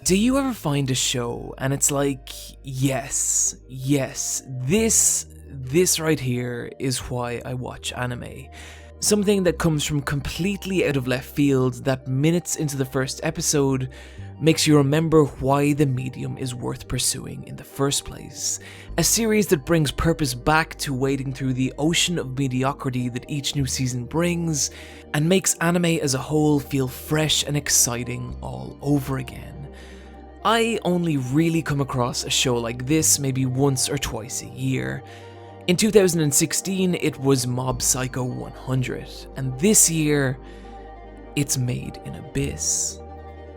Do you ever find a show and it's like, yes, this right here is why I watch anime. Something that comes from completely out of left field that minutes into the first episode makes you remember why the medium is worth pursuing in the first place. A series that brings purpose back to wading through the ocean of mediocrity that each new season brings, and makes anime as a whole feel fresh and exciting all over again. I only really come across a show like this maybe once or twice a year. In 2016, it was Mob Psycho 100, and this year, it's Made in Abyss.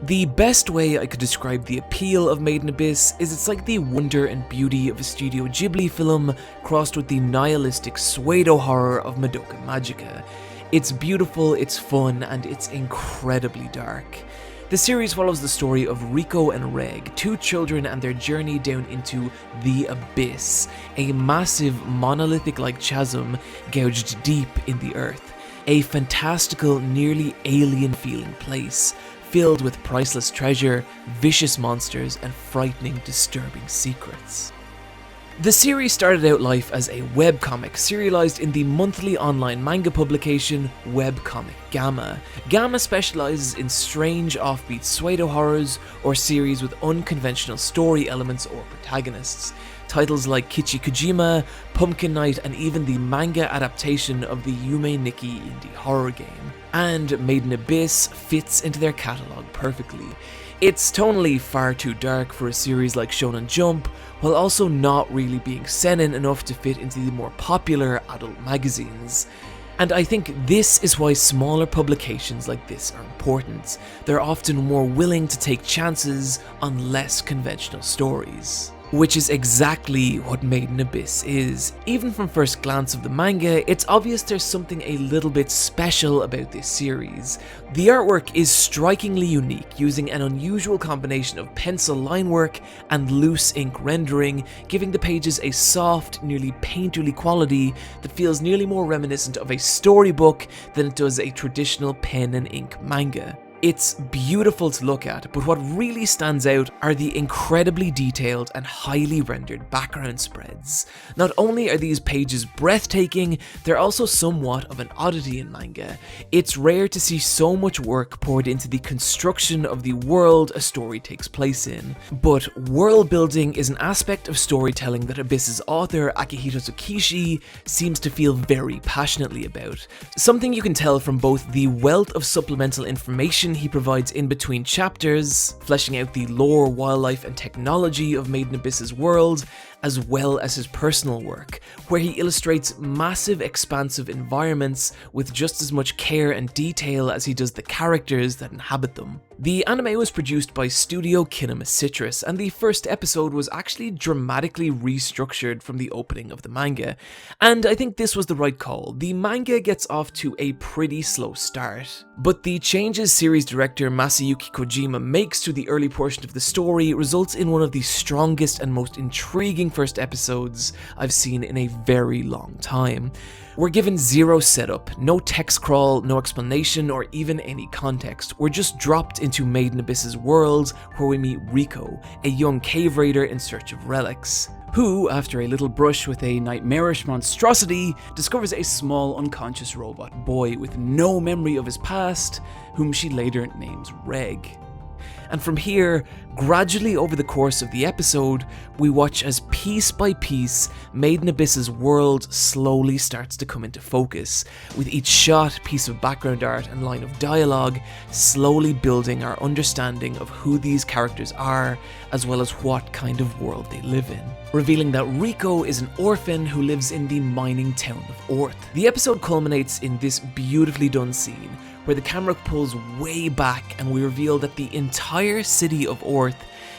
The best way I could describe the appeal of Made in Abyss is it's like the wonder and beauty of a Studio Ghibli film crossed with the nihilistic pseudo-horror of Madoka Magica. It's beautiful, it's fun, and it's incredibly dark. The series follows the story of Rico and Reg, two children and their journey down into the Abyss, a massive monolithic-like chasm gouged deep in the earth. A fantastical, nearly alien-feeling place, filled with priceless treasure, vicious monsters, and frightening, disturbing secrets. The series started out life as a webcomic, serialized in the monthly online manga publication Webcomic Gamma. Gamma specializes in strange, offbeat pseudo-horrors or series with unconventional story elements or protagonists. Titles like Kichi Kojima, Pumpkin Night, and even the manga adaptation of the Yume Nikki indie horror game. And Made in Abyss fits into their catalog perfectly. It's tonally far too dark for a series like Shonen Jump, while also not really being seinen enough to fit into the more popular adult magazines. And I think this is why smaller publications like this are important. They're often more willing to take chances on less conventional stories. Which is exactly what Made in Abyss is. Even from first glance of the manga, it's obvious there's something a little bit special about this series. The artwork is strikingly unique, using an unusual combination of pencil line work and loose ink rendering, giving the pages a soft, nearly painterly quality that feels nearly more reminiscent of a storybook than it does a traditional pen and ink manga. It's beautiful to look at, but what really stands out are the incredibly detailed and highly rendered background spreads. Not only are these pages breathtaking, they're also somewhat of an oddity in manga. It's rare to see so much work poured into the construction of the world a story takes place in. But world building is an aspect of storytelling that Abyss's author Akihito Tsukishi seems to feel very passionately about. Something you can tell from both the wealth of supplemental information he provides in between chapters, fleshing out the lore, wildlife, and technology of Made in Abyss's world, as well as his personal work, where he illustrates massive expansive environments with just as much care and detail as he does the characters that inhabit them. The anime was produced by Studio Kinema Citrus, and the first episode was actually dramatically restructured from the opening of the manga, and I think this was the right call. The manga gets off to a pretty slow start, but the changes series director Masayuki Kojima makes to the early portion of the story results in one of the strongest and most intriguing first episodes I've seen in a very long time. We're given zero setup, no text crawl, no explanation, or even any context. We're just dropped into Made in Abyss's world, where we meet Rico, a young cave raider in search of relics, who, after a little brush with a nightmarish monstrosity, discovers a small unconscious robot boy with no memory of his past, whom she later names Reg. And from here, gradually over the course of the episode, we watch as piece by piece, Made in Abyss's world slowly starts to come into focus, with each shot, piece of background art, and line of dialogue slowly building our understanding of who these characters are, as well as what kind of world they live in. Revealing that Rico is an orphan who lives in the mining town of Orth. The episode culminates in this beautifully done scene, where the camera pulls way back and we reveal that the entire city of Orth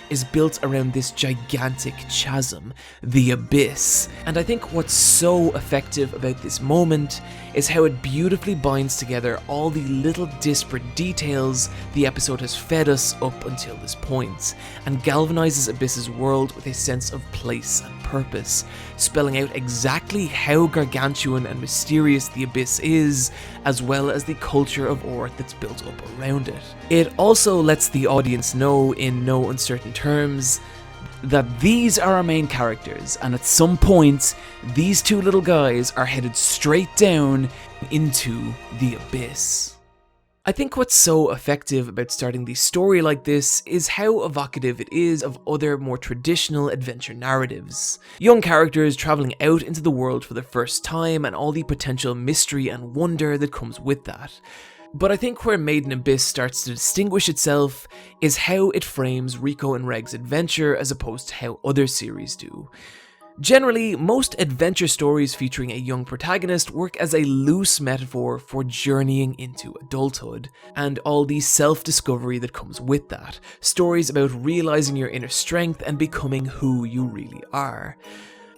is built around this gigantic chasm, the Abyss. And I think what's so effective about this moment is how it beautifully binds together all the little disparate details the episode has fed us up until this point, and galvanizes Abyss's world with a sense of place and purpose, spelling out exactly how gargantuan and mysterious the abyss is, as well as the culture of Orth that's built up around it. It also lets the audience know, in no uncertain terms, that these are our main characters, and at some point, these two little guys are headed straight down into the abyss. I think what's so effective about starting the story like this is how evocative it is of other more traditional adventure narratives. Young characters travelling out into the world for the first time and all the potential mystery and wonder that comes with that. But I think where Made in Abyss starts to distinguish itself is how it frames Rico and Reg's adventure as opposed to how other series do. Generally, most adventure stories featuring a young protagonist work as a loose metaphor for journeying into adulthood, and all the self-discovery that comes with that. Stories about realizing your inner strength and becoming who you really are.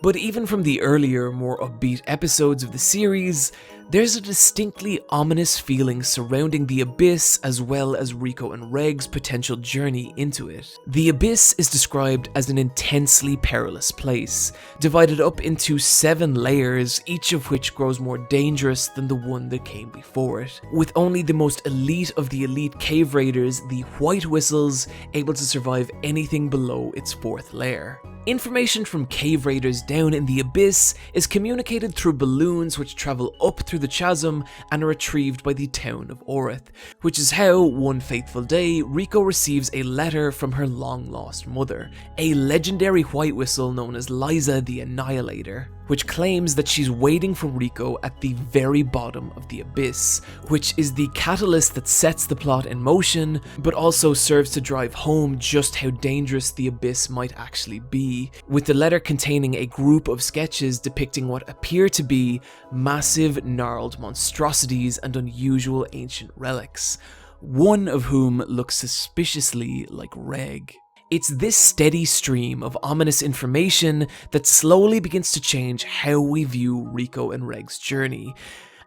But even from the earlier, more upbeat episodes of the series, there's a distinctly ominous feeling surrounding the abyss as well as Rico and Reg's potential journey into it. The abyss is described as an intensely perilous place, divided up into 7 layers, each of which grows more dangerous than the one that came before it, with only the most elite of the elite cave raiders, the White Whistles, able to survive anything below its 4th layer. Information from cave raiders down in the abyss is communicated through balloons which travel up through the chasm and are retrieved by the town of Orth, which is how, one fateful day, Rico receives a letter from her long-lost mother, a legendary White Whistle known as Liza the Annihilator, which claims that she's waiting for Rico at the very bottom of the abyss, which is the catalyst that sets the plot in motion, but also serves to drive home just how dangerous the abyss might actually be, with the letter containing a group of sketches depicting what appear to be massive, gnarled monstrosities and unusual ancient relics, one of whom looks suspiciously like Reg. It's this steady stream of ominous information that slowly begins to change how we view Rico and Reg's journey,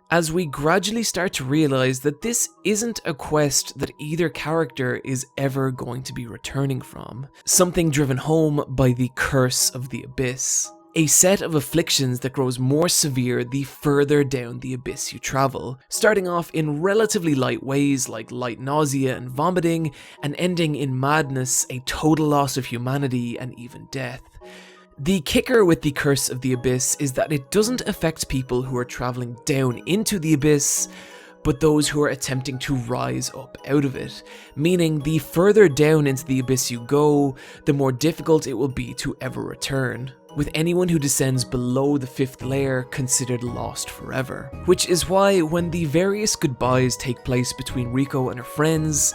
as we gradually start to realize that this isn't a quest that either character is ever going to be returning from, something driven home by the curse of the abyss. A set of afflictions that grows more severe the further down the abyss you travel, starting off in relatively light ways like light nausea and vomiting, and ending in madness, a total loss of humanity, and even death. The kicker with the Curse of the Abyss is that it doesn't affect people who are traveling down into the abyss, but those who are attempting to rise up out of it, meaning the further down into the abyss you go, the more difficult it will be to ever return, with anyone who descends below the 5th layer considered lost forever. Which is why when the various goodbyes take place between Rico and her friends,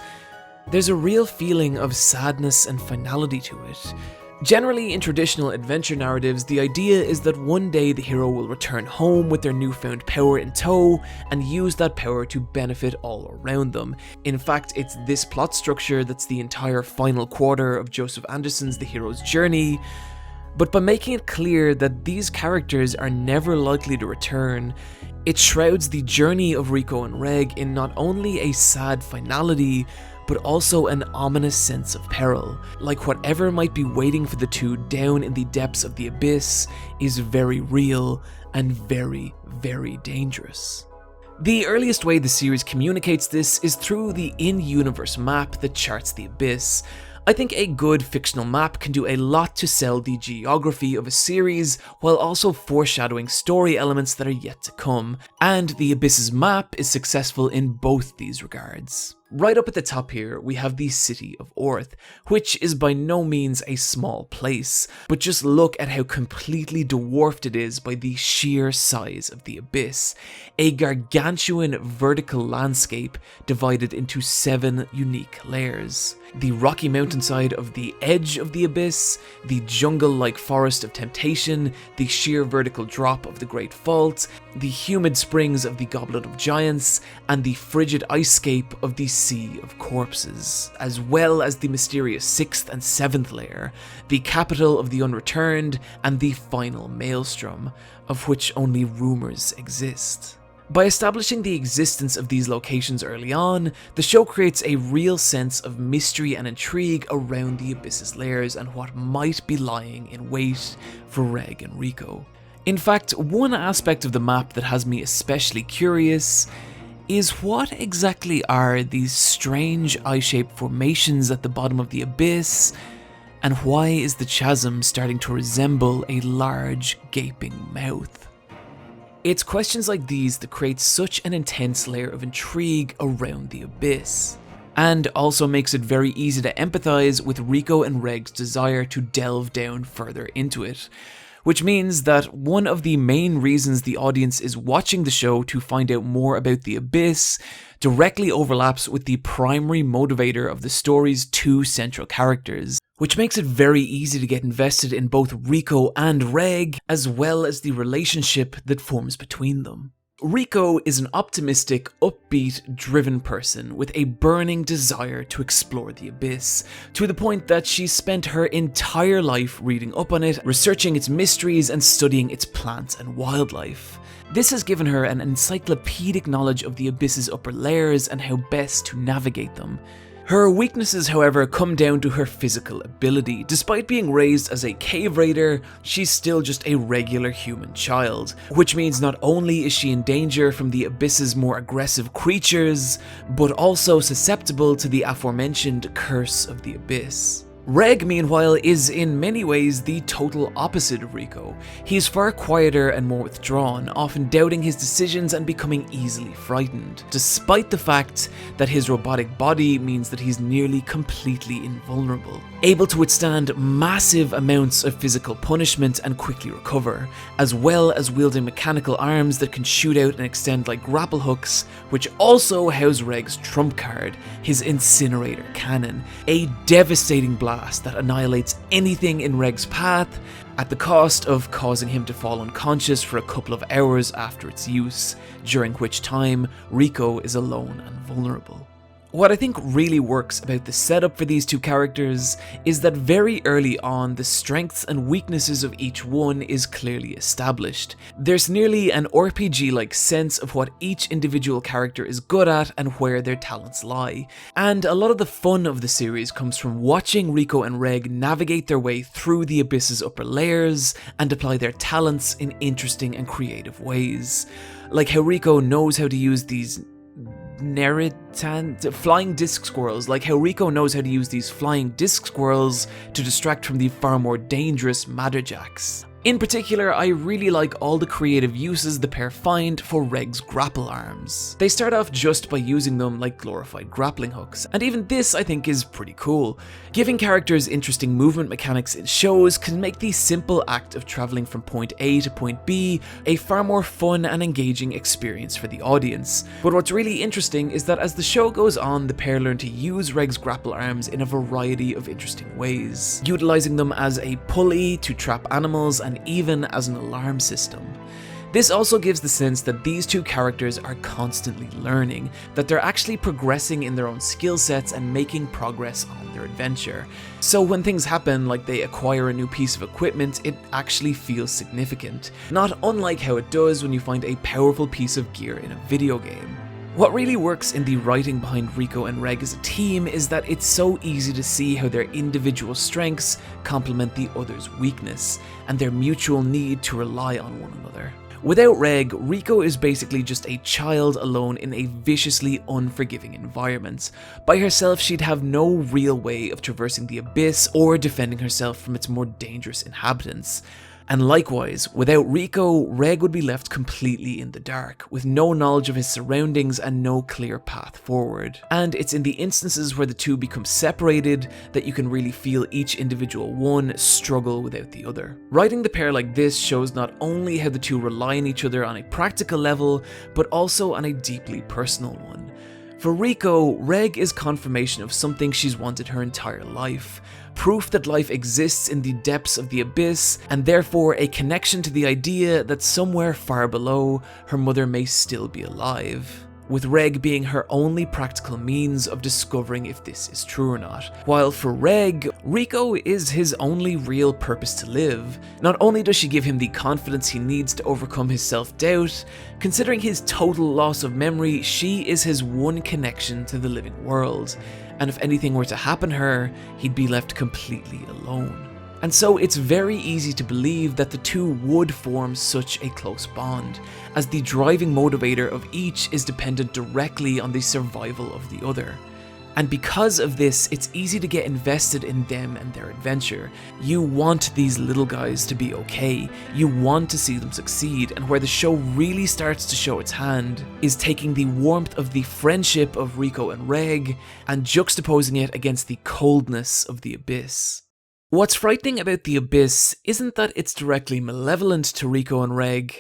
there's a real feeling of sadness and finality to it. Generally, in traditional adventure narratives, the idea is that one day the hero will return home with their newfound power in tow and use that power to benefit all around them. In fact, it's this plot structure that's the entire final quarter of Joseph Anderson's The Hero's Journey, but by making it clear that these characters are never likely to return, it shrouds the journey of Rico and Reg in not only a sad finality, but also an ominous sense of peril, like whatever might be waiting for the two down in the depths of the abyss is very real and very, very dangerous. The earliest way the series communicates this is through the in-universe map that charts the abyss. I think a good fictional map can do a lot to sell the geography of a series while also foreshadowing story elements that are yet to come, and the Abyss's map is successful in both these regards. Right up at the top here, we have the city of Orth, which is by no means a small place, but just look at how completely dwarfed it is by the sheer size of the abyss, a gargantuan vertical landscape divided into 7 unique layers. The rocky mountainside of the edge of the abyss, the jungle-like forest of temptation, the sheer vertical drop of the Great Fault, the humid springs of the Goblet of Giants, and the frigid icescape of the Sea of Corpses, as well as the mysterious 6th and 7th layer, the capital of the Unreturned, and the final Maelstrom, of which only rumours exist. By establishing the existence of these locations early on, the show creates a real sense of mystery and intrigue around the Abyss's lairs and what might be lying in wait for Reg and Rico. In fact, one aspect of the map that has me especially curious is what exactly are these strange eye-shaped formations at the bottom of the abyss, and why is the chasm starting to resemble a large, gaping mouth? It's questions like these that create such an intense layer of intrigue around the abyss, and also makes it very easy to empathize with Rico and Reg's desire to delve down further into it. Which means that one of the main reasons the audience is watching the show to find out more about the Abyss directly overlaps with the primary motivator of the story's two central characters, which makes it very easy to get invested in both Rico and Reg, as well as the relationship that forms between them. Rico is an optimistic, upbeat, driven person with a burning desire to explore the Abyss, to the point that she's spent her entire life reading up on it, researching its mysteries and studying its plants and wildlife. This has given her an encyclopedic knowledge of the Abyss's upper layers and how best to navigate them. Her weaknesses, however, come down to her physical ability. Despite being raised as a cave raider, she's still just a regular human child, which means not only is she in danger from the Abyss's more aggressive creatures, but also susceptible to the aforementioned curse of the Abyss. Reg, meanwhile, is in many ways the total opposite of Rico. He's far quieter and more withdrawn, often doubting his decisions and becoming easily frightened, despite the fact that his robotic body means that he's nearly completely invulnerable, able to withstand massive amounts of physical punishment and quickly recover, as well as wielding mechanical arms that can shoot out and extend like grapple hooks, which also house Reg's trump card, his incinerator cannon, a devastating blast that annihilates anything in Reg's path, at the cost of causing him to fall unconscious for a couple of hours after its use, during which time Rico is alone and vulnerable. What I think really works about the setup for these two characters is that very early on the strengths and weaknesses of each one is clearly established. There's nearly an RPG-like sense of what each individual character is good at and where their talents lie. And a lot of the fun of the series comes from watching Rico and Reg navigate their way through the Abyss's upper layers and apply their talents in interesting and creative ways. Like how Rico knows how to use these flying disc squirrels, like how Rico knows how to use these flying disc squirrels to distract from the far more dangerous Madderjacks. In particular, I really like all the creative uses the pair find for Reg's grapple arms. They start off just by using them like glorified grappling hooks, and even this I think is pretty cool. Giving characters interesting movement mechanics in shows can make the simple act of traveling from point A to point B a far more fun and engaging experience for the audience. But what's really interesting is that as the show goes on, the pair learn to use Reg's grapple arms in a variety of interesting ways, utilizing them as a pulley to trap animals and even as an alarm system. This also gives the sense that these two characters are constantly learning, that they're actually progressing in their own skill sets and making progress on their adventure. So when things happen, like they acquire a new piece of equipment, it actually feels significant, not unlike how it does when you find a powerful piece of gear in a video game. What really works in the writing behind Rico and Reg as a team is that it's so easy to see how their individual strengths complement the other's weakness, and their mutual need to rely on one another. Without Reg, Rico is basically just a child alone in a viciously unforgiving environment. By herself, she'd have no real way of traversing the abyss or defending herself from its more dangerous inhabitants. And likewise, without Rico, Reg would be left completely in the dark, with no knowledge of his surroundings and no clear path forward. And it's in the instances where the two become separated that you can really feel each individual one struggle without the other. Writing the pair like this shows not only how the two rely on each other on a practical level, but also on a deeply personal one. For Rico, Reg is confirmation of something she's wanted her entire life. Proof that life exists in the depths of the abyss, and therefore a connection to the idea that somewhere far below, her mother may still be alive. with Reg being her only practical means of discovering if this is true or not. While for Reg, Rico is his only real purpose to live. Not only does she give him the confidence he needs to overcome his self-doubt, considering his total loss of memory, she is his one connection to the living world, and if anything were to happen to her, he'd be left completely alone. And so it's very easy to believe that the two would form such a close bond, as the driving motivator of each is dependent directly on the survival of the other. And because of this, it's easy to get invested in them and their adventure. You want these little guys to be okay, you want to see them succeed, and where the show really starts to show its hand is taking the warmth of the friendship of Rico and Reg and juxtaposing it against the coldness of the Abyss. What's frightening about the Abyss isn't that it's directly malevolent to Rico and Reg,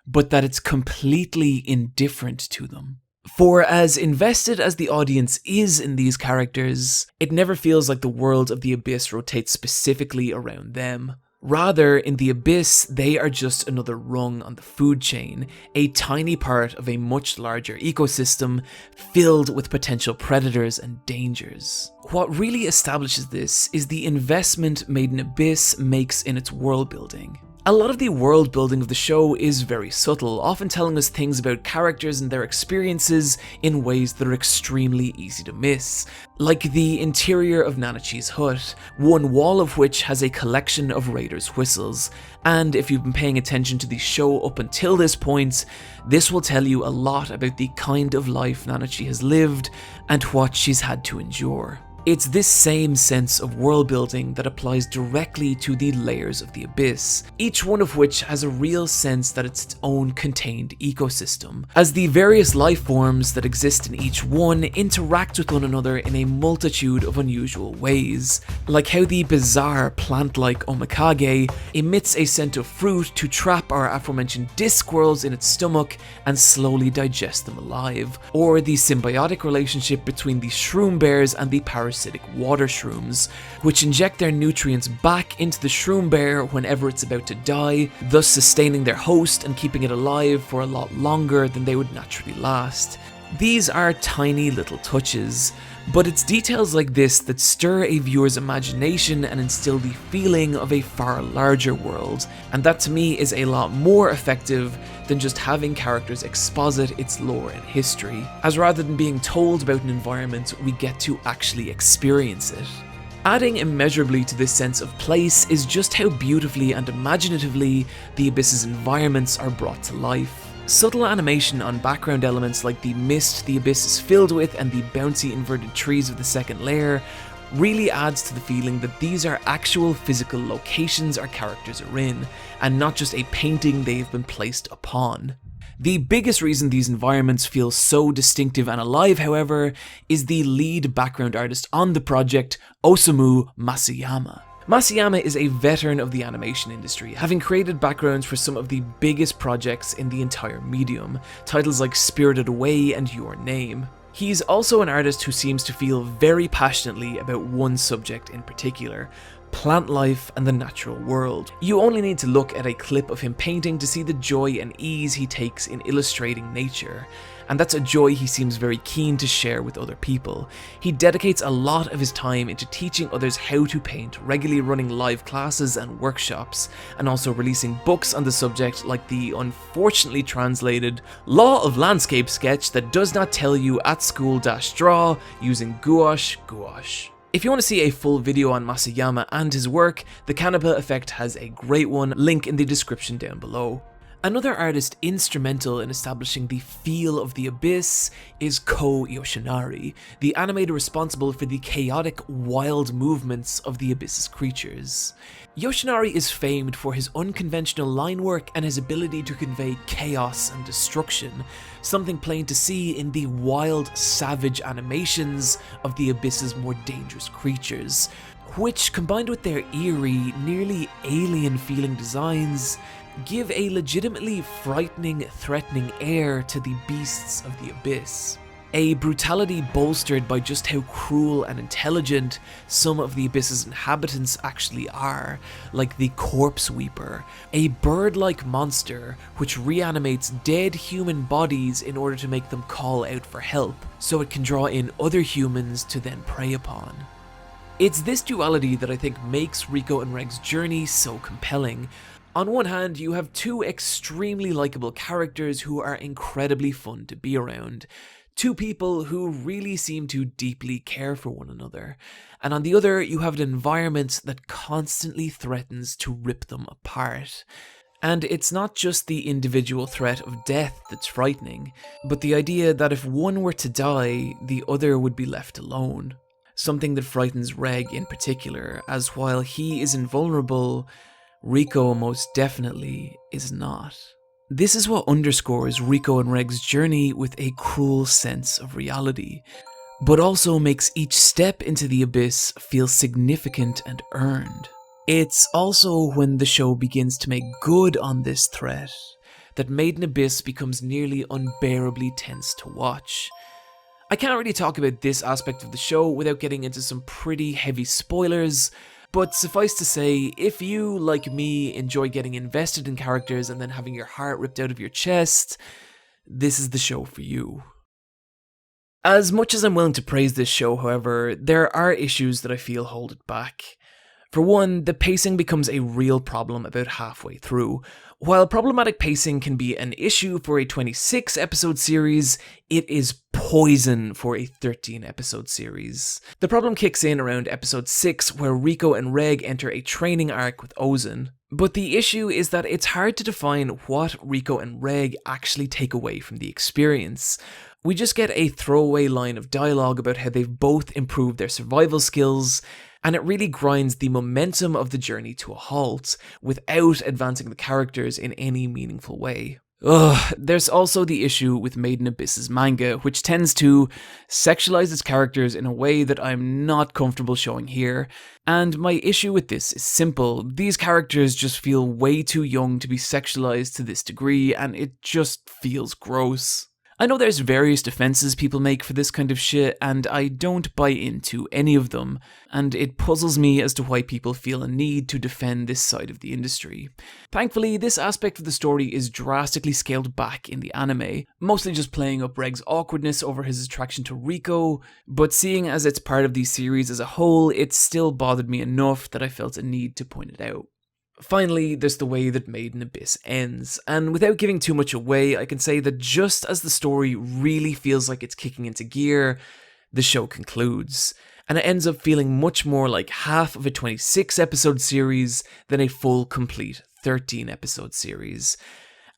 but that it's completely indifferent to them. For as invested as the audience is in these characters, it never feels like the world of the Abyss rotates specifically around them. Rather, in the Abyss, they are just another rung on the food chain, a tiny part of a much larger ecosystem filled with potential predators and dangers. What really establishes this is the investment Made in Abyss makes in its world building. A lot of the world building of the show is very subtle, often telling us things about characters and their experiences in ways that are extremely easy to miss. Like the interior of Nanachi's hut, one wall of which has a collection of raiders' whistles, and if you've been paying attention to the show up until this point, this will tell you a lot about the kind of life Nanachi has lived and what she's had to endure. It's this same sense of world building that applies directly to the layers of the Abyss, each one of which has a real sense that it's its own contained ecosystem, as the various life forms that exist in each one interact with one another in a multitude of unusual ways, like how the bizarre plant-like Omikage emits a scent of fruit to trap our aforementioned disc squirrels in its stomach and slowly digest them alive, or the symbiotic relationship between the shroom bears and the parasitic water shrooms, which inject their nutrients back into the shroom bear whenever it's about to die, thus sustaining their host and keeping it alive for a lot longer than they would naturally last. These are tiny little touches, but it's details like this that stir a viewer's imagination and instill the feeling of a far larger world, and that to me is a lot more effective than just having characters exposit its lore and history, as rather than being told about an environment, we get to actually experience it. Adding immeasurably to this sense of place is just how beautifully and imaginatively the Abyss's environments are brought to life. Subtle animation on background elements like the mist the Abyss is filled with and the bouncy inverted trees of the second layer really adds to the feeling that these are actual physical locations our characters are in, and not just a painting they've been placed upon. The biggest reason these environments feel so distinctive and alive, however, is the lead background artist on the project, Osamu Masuyama. Masuyama is a veteran of the animation industry, having created backgrounds for some of the biggest projects in the entire medium, titles like Spirited Away and Your Name. He's also an artist who seems to feel very passionately about one subject in particular: plant life and the natural world. You only need to look at a clip of him painting to see the joy and ease he takes in illustrating nature, and that's a joy he seems very keen to share with other people. He dedicates a lot of his time into teaching others how to paint, regularly running live classes and workshops, and also releasing books on the subject like the unfortunately translated Law of Landscape sketch that does not tell you at school-draw using gouache. If you want to see a full video on Masuyama and his work, the Canipa Effect has a great one, link in the description down below. Another artist instrumental in establishing the feel of the Abyss is Ko Yoshinari, the animator responsible for the chaotic, wild movements of the Abyss's creatures. Yoshinari is famed for his unconventional line work and his ability to convey chaos and destruction, something plain to see in the wild, savage animations of the Abyss's more dangerous creatures, which, combined with their eerie, nearly alien-feeling designs, give a legitimately frightening, threatening air to the beasts of the Abyss. A brutality bolstered by just how cruel and intelligent some of the Abyss's inhabitants actually are, like the Corpse Weeper, a bird-like monster which reanimates dead human bodies in order to make them call out for help, so it can draw in other humans to then prey upon. It's this duality that I think makes Rico and Reg's journey so compelling. On one hand, you have two extremely likable characters who are incredibly fun to be around. Two people who really seem to deeply care for one another. And on the other, you have an environment that constantly threatens to rip them apart. And it's not just the individual threat of death that's frightening, but the idea that if one were to die, the other would be left alone. Something that frightens Reg in particular, as while he is invulnerable, Rico most definitely is not. This is what underscores Rico and Reg's journey with a cruel sense of reality, but also makes each step into the abyss feel significant and earned. It's also when the show begins to make good on this threat that Made in Abyss becomes nearly unbearably tense to watch. I can't really talk about this aspect of the show without getting into some pretty heavy spoilers, but suffice to say, if you, like me, enjoy getting invested in characters and then having your heart ripped out of your chest, this is the show for you. As much as I'm willing to praise this show, however, there are issues that I feel hold it back. For one, the pacing becomes a real problem about halfway through. While problematic pacing can be an issue for a 26 episode series, it is poison for a 13 episode series. The problem kicks in around episode 6, where Rico and Reg enter a training arc with Ozan. But the issue is that it's hard to define what Rico and Reg actually take away from the experience. We just get a throwaway line of dialogue about how they've both improved their survival skills, and it really grinds the momentum of the journey to a halt, without advancing the characters in any meaningful way. There's also the issue with Made in Abyss's manga, which tends to sexualize its characters in a way that I'm not comfortable showing here. And my issue with this is simple. These characters just feel way too young to be sexualized to this degree, and it just feels gross. I know there's various defenses people make for this kind of shit, and I don't buy into any of them, and it puzzles me as to why people feel a need to defend this side of the industry. Thankfully, this aspect of the story is drastically scaled back in the anime, mostly just playing up Reg's awkwardness over his attraction to Rico, but seeing as it's part of the series as a whole, it still bothered me enough that I felt a need to point it out. Finally, there's the way that Made in Abyss ends, and without giving too much away, I can say that just as the story really feels like it's kicking into gear, the show concludes, and it ends up feeling much more like half of a 26 episode series than a full complete 13 episode series.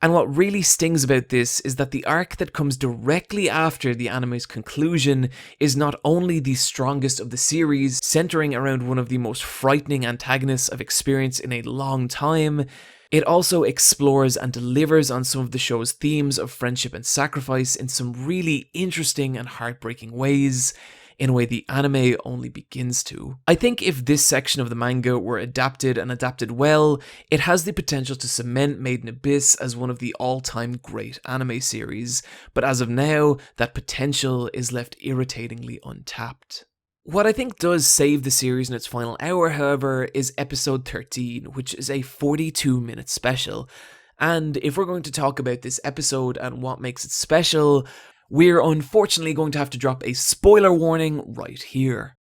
And what really stings about this is that the arc that comes directly after the anime's conclusion is not only the strongest of the series, centering around one of the most frightening antagonists I've experienced in a long time, it also explores and delivers on some of the show's themes of friendship and sacrifice in some really interesting and heartbreaking ways, in a way the anime only begins to. I think if this section of the manga were adapted and adapted well, it has the potential to cement Made in Abyss as one of the all-time great anime series, but as of now, that potential is left irritatingly untapped. What I think does save the series in its final hour, however, is episode 13, which is a 42-minute special. And if we're going to talk about this episode and what makes it special, we're unfortunately going to have to drop a spoiler warning right here.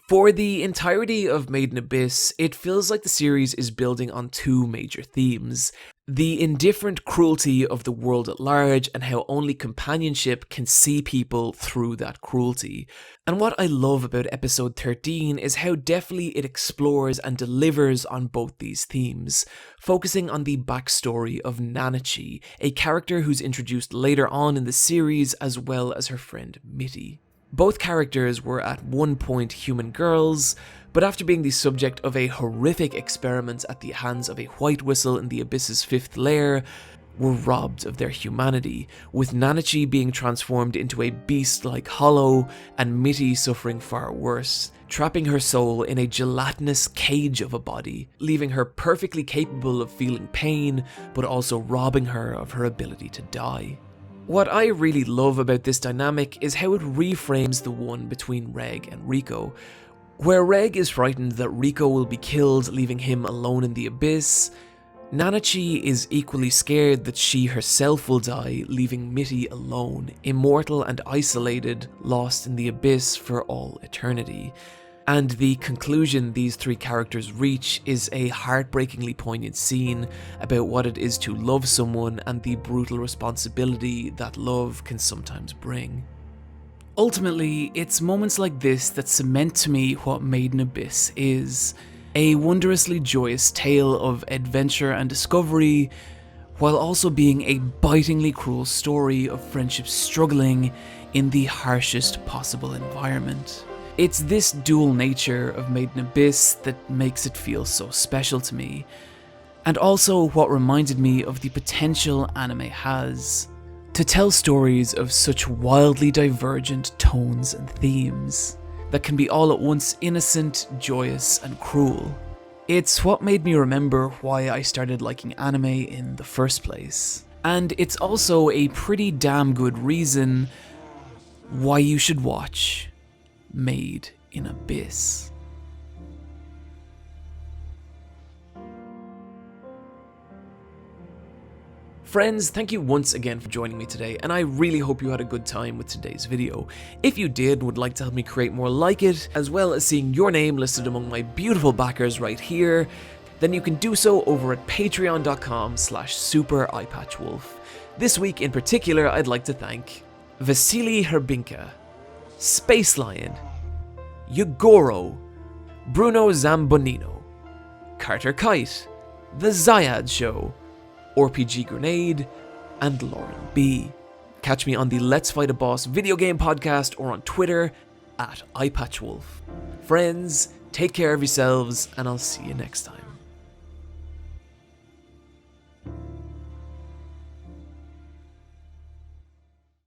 For the entirety of Made in Abyss, it feels like the series is building on two major themes. The indifferent cruelty of the world at large and how only companionship can see people through that cruelty. And what I love about episode 13 is how deftly it explores and delivers on both these themes, focusing on the backstory of Nanachi, a character who's introduced later on in the series, as well as her friend Mitty. Both characters were at one point human girls, but after being the subject of a horrific experiment at the hands of a White Whistle in the Abyss's fifth lair, were robbed of their humanity, with Nanachi being transformed into a beast-like hollow, and Mitty suffering far worse, trapping her soul in a gelatinous cage of a body, leaving her perfectly capable of feeling pain, but also robbing her of her ability to die. What I really love about this dynamic is how it reframes the one between Reg and Rico. Where Reg is frightened that Rico will be killed, leaving him alone in the abyss, Nanachi is equally scared that she herself will die, leaving Mitty alone, immortal and isolated, lost in the abyss for all eternity. And the conclusion these three characters reach is a heartbreakingly poignant scene about what it is to love someone and the brutal responsibility that love can sometimes bring. Ultimately, it's moments like this that cement to me what Made in Abyss is. A wondrously joyous tale of adventure and discovery, while also being a bitingly cruel story of friendships struggling in the harshest possible environment. It's this dual nature of Made in Abyss that makes it feel so special to me, and also what reminded me of the potential anime has to tell stories of such wildly divergent tones and themes that can be all at once innocent, joyous, and cruel. It's what made me remember why I started liking anime in the first place. And it's also a pretty damn good reason why you should watch Made in Abyss. Friends, thank you once again for joining me today, and I really hope you had a good time with today's video. If you did and would like to help me create more like it, as well as seeing your name listed among my beautiful backers right here, then you can do so over at patreon.com/supereyepatchwolf. This week in particular, I'd like to thank Vasily Herbinka, Space Lion, Yugoro, Bruno Zambonino, Carter Kite, The Zyad Show, RPG Grenade, and Lauren B. Catch me on the Let's Fight a Boss video game podcast or on Twitter @eyepatchwolf. Friends, take care of yourselves, and I'll see you next time.